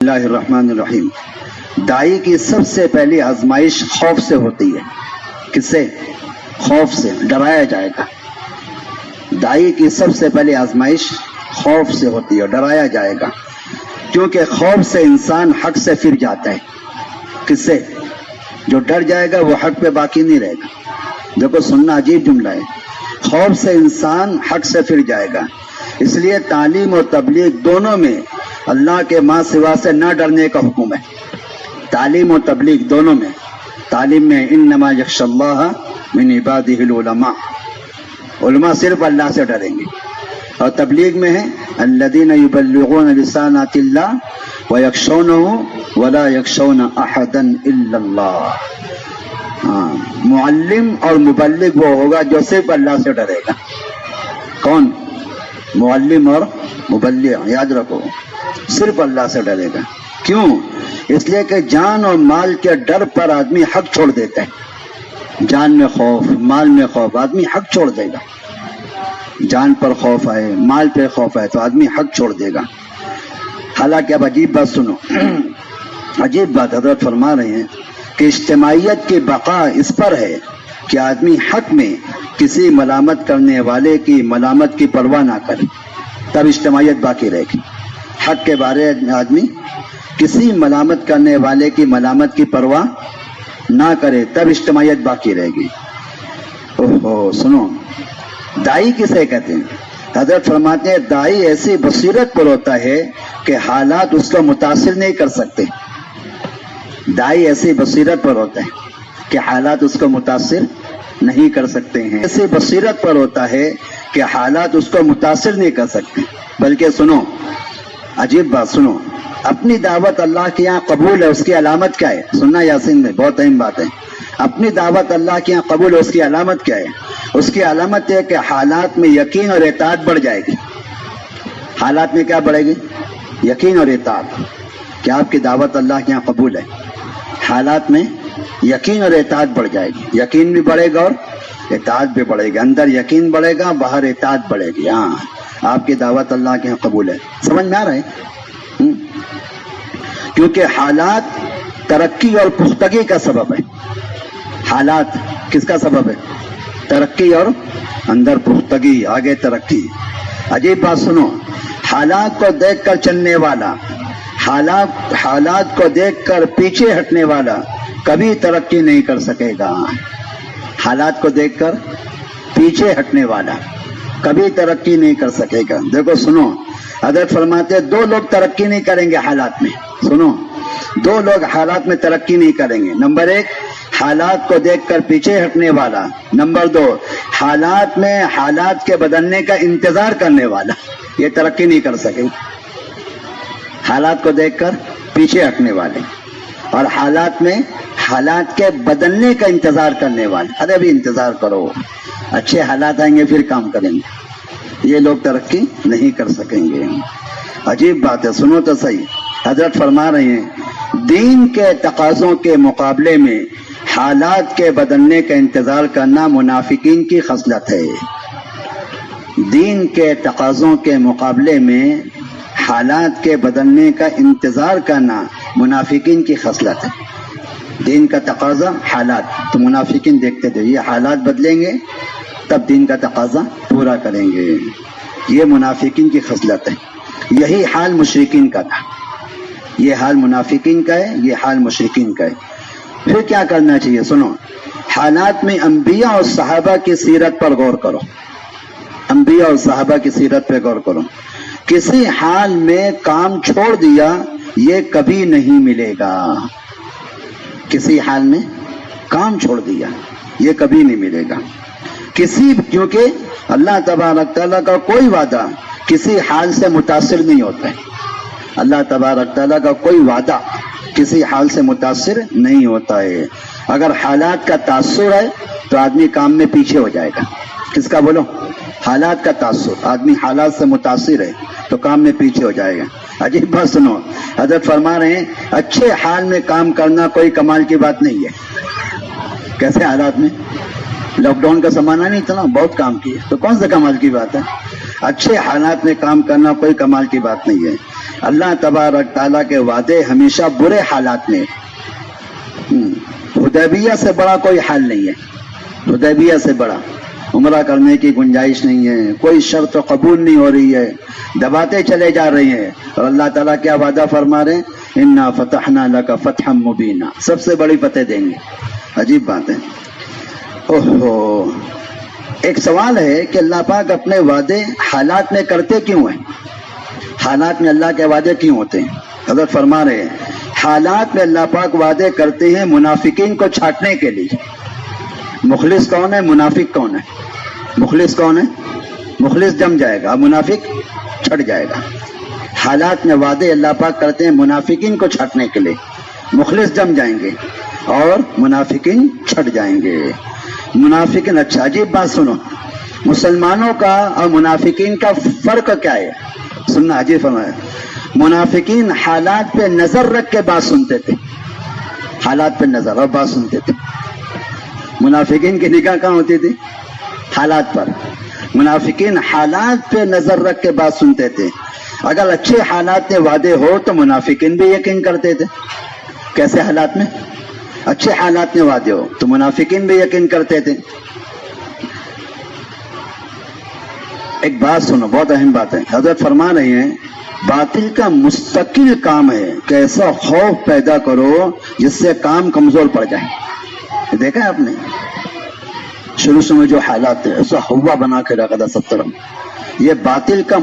اللہ الرحمن الرحیم۔ دائی کی سب سے پہلی آزمائش خوف سے ہوتی ہے۔ کس سے؟ خوف سے، ڈرایا جائے گا۔ دائی کی سب سے پہلی آزمائش خوف سے ہوتی ہے، ڈرایا جائے گا، کیونکہ خوف سے انسان حق سے پھر جاتا ہے۔ کس سے؟ جو ڈر جائے گا وہ حق پہ باقی نہیں رہے گا۔ دیکھو سننا عجیب جملہ ہے، خوف سے انسان حق سے پھر جائے گا۔ اس لیے تعلیم اور تبلیغ دونوں میں اللہ کے ماں سوا سے نہ ڈرنے کا حکم ہے۔ تعلیم اور تبلیغ دونوں میں، تعلیم میں انما یخشی اللہ من عبادہ العلماء، علماء صرف اللہ سے ڈریں گے، اور تبلیغ میں ہے الذین یبلغون رسالات اللہ ویخشونہ ولا یخشون احدا الا اللہ۔ معلم اور مبلغ وہ ہوگا جو صرف اللہ سے ڈرے گا۔ کون؟ معلم اور مبلغ، یاد رکھو، صرف اللہ سے ڈرے گا۔ کیوں؟ اس لیے کہ جان اور مال کے ڈر پر آدمی حق چھوڑ دیتا ہے۔ جان میں خوف، مال میں خوف، آدمی حق چھوڑ دے گا۔ جان پر خوف آئے، مال پہ خوف آئے تو آدمی حق چھوڑ دے گا۔ حالانکہ اب عجیب بات سنو، عجیب بات حضرت فرما رہے ہیں کہ اجتماعیت کی بقا اس پر ہے کہ آدمی حق میں کسی ملامت کرنے والے کی ملامت کی پرواہ نہ کرے، تب اجتماعیت باقی رہے گی۔ حق کے بارے میں آدمی کسی ملامت کرنے والے کی ملامت کی پرواہ نہ کرے، تب اجتماعیت باقی رہے گی۔ اوہو سنو، دائی کسے کہتے ہیں؟ حضرت فرماتے ہیں دائی ایسی بصیرت پر ہوتا ہے کہ حالات اس کو متاثر نہیں کر سکتے۔ دائی ایسی بصیرت پر ہوتا ہے کہ حالات اس کو متاثر نہیں کر سکتے ہیں، ایسی بصیرت پر ہوتا ہے کہ حالات اس کو متاثر نہیں کر سکتے۔ بلکہ سنو، عجیب بات سنو، اپنی دعوت اللہ کے یہاں قبول ہے، اس کی علامت کیا ہے؟ سننا یاسین میں بہت اہم بات ہے۔ اپنی دعوت اللہ کے یہاں قبول ہے، اس کی علامت کیا ہے؟ اس کی علامت ہے کہ حالات میں یقین اور اطاعت بڑھ جائے گی۔ حالات میں کیا بڑھے گی؟ یقین اور اطاعت۔ کہ آپ کی دعوت اللہ کے یہاں قبول ہے، حالات میں یقین اور اطاعت بڑھ جائے گی۔ یقین بھی بڑھے گا اور اطاعت بھی بڑھے گی، اندر یقین بڑھے گا، باہر اطاعت بڑھے گی۔ ہاں، آپ کی دعوت اللہ کے یہاں قبول ہے۔ سمجھ میں آ رہا ہے؟ کیونکہ حالات ترقی اور پختگی کا سبب ہے۔ حالات کس کا سبب ہے؟ ترقی اور اندر پختگی، آگے ترقی۔ عجیب بات سنو، حالات کو دیکھ کر چلنے والا، حالات کو دیکھ کر پیچھے ہٹنے والا کبھی ترقی نہیں کر سکے گا۔ حالات کو دیکھ کر پیچھے ہٹنے والا کبھی ترقی نہیں کر سکے گا۔ دیکھو سنو، حضرت فرماتے ہیں دو لوگ ترقی نہیں کریں گے حالات میں۔ سنو، دو لوگ حالات میں ترقی نہیں کریں گے۔ نمبر ایک، حالات کو دیکھ کر پیچھے ہٹنے والا۔ نمبر دو، حالات میں حالات کے بدلنے کا انتظار کرنے والا، یہ ترقی نہیں کر سکے۔ حالات کو دیکھ کر پیچھے ہٹنے والے اور حالات میں حالات کے بدلنے کا انتظار کرنے والے۔ ارے بھی انتظار کرو، اچھے حالات آئیں گے پھر کام کریں گے۔ یہ لوگ ترقی نہیں کر سکیں گے۔ عجیب بات ہے، سنو تو صحیح۔ حضرت فرما رہے ہیں دین کے تقاضوں کے مقابلے میں حالات کے بدلنے کا انتظار کرنا منافقین کی خصلت ہے۔ دین کے تقاضوں کے مقابلے میں حالات کے بدلنے کا انتظار کرنا منافقین کی خصلت ہے۔ دین کا تقاضا حالات، تو منافقین دیکھتے تھے یہ حالات بدلیں گے تب دین کا تقاضا پورا کریں گے۔ یہ منافقین کی خصلت ہے۔ یہی حال مشرکین کا تھا، یہ حال منافقین کا ہے، یہ حال مشرکین کا ہے۔ پھر کیا کرنا چاہیے؟ سنو، حالات میں انبیاء اور صحابہ کی سیرت پر غور کرو۔ انبیاء اور صحابہ کی سیرت پہ غور کرو۔ کسی حال میں کام چھوڑ دیا یہ کبھی نہیں ملے گا۔ کسی حال میں کام چھوڑ دیا یہ کبھی نہیں ملے گا۔ کیونکہ اللہ تبارک تعالیٰ کا کوئی وعدہ کسی حال سے متاثر نہیں ہوتا ہے۔ اللہ تبارک تعالیٰ کا کوئی وعدہ کسی حال سے متاثر نہیں ہوتا ہے۔ اگر حالات کا تاثر ہے تو آدمی کام میں پیچھے ہو جائے گا۔ کس کا بولو؟ حالات کا تاثر، آدمی حالات سے متاثر ہے تو کام میں پیچھے ہو جائے گا۔ عجیب بات سنو، حضرت فرما رہے ہیں اچھے حال میں کام کرنا کوئی کمال کی بات نہیں ہے۔ کیسے حالات میں؟ لاک ڈاؤن کا زمانہ نہیں تھا نا، بہت کام کیے، تو کون سا کمال کی بات ہے؟ اچھے حالات میں کام کرنا کوئی کمال کی بات نہیں ہے، اللہ تبارک تعالیٰ کے وعدے ہمیشہ برے حالات میں. حدیبیہ سے بڑا کوئی حال نہیں ہے. حدیبیہ سے بڑا عمرہ کرنے کی گنجائش نہیں ہے, کوئی شرط قبول نہیں ہو رہی ہے, دباتے چلے جا رہے ہیں, اور اللہ تعالیٰ کیا وعدہ فرما رہے ہیں, انا فتحنا لک فتحا مبینا, سب سے بڑی فتح دیں گے. عجیب بات ہے. اوہو, ایک سوال ہے کہ اللہ پاک اپنے وعدے حالات میں کرتے کیوں ہیں؟ حالات میں اللہ کے وعدے کیوں ہوتے ہیں؟ حضرت فرما رہے ہیں حالات میں اللہ پاک وعدے کرتے ہیں منافقین کو چھانٹنے کے لیے. مخلص کون ہے, منافق کون ہے؟ مخلص کون ہے؟ مخلص جم جائے گا, منافق چھٹ جائے گا. حالات میں وعدے اللہ پاک کرتے ہیں منافقین کو چھانٹنے کے لیے. مخلص جم جائیں گے اور منافقین چھٹ جائیں گے. منافقین, اچھا عجیب بات سنو, مسلمانوں کا اور منافقین کا فرق کیا ہے؟ سننا عجیب فرمایا. منافقین حالات پہ نظر رکھ کے بات سنتے تھے, حالات پہ نظر اور بات سنتے تھے. منافقین کی نگاہ کہاں ہوتی تھی؟ حالات پر. منافقین حالات پہ نظر رکھ کے بات سنتے تھے. اگر اچھے حالات میں وعدے ہو تو منافقین بھی یقین کرتے تھے. کیسے حالات میں؟ اچھے حالات میں وعدے ہو تو منافقین بھی یقین کرتے تھے. ایک بات سنو, بہت اہم بات ہے. حضرت فرما رہے ہیں باطل کا مستقل کام ہے کہ ایسا خوف پیدا کرو جس سے کام کمزور پڑ جائے. دیکھا ہے آپ نے شروع میں جو حالات ہے, ایسا ہوا بنا کے رکھا تھا سب طرف. یہ باطل کا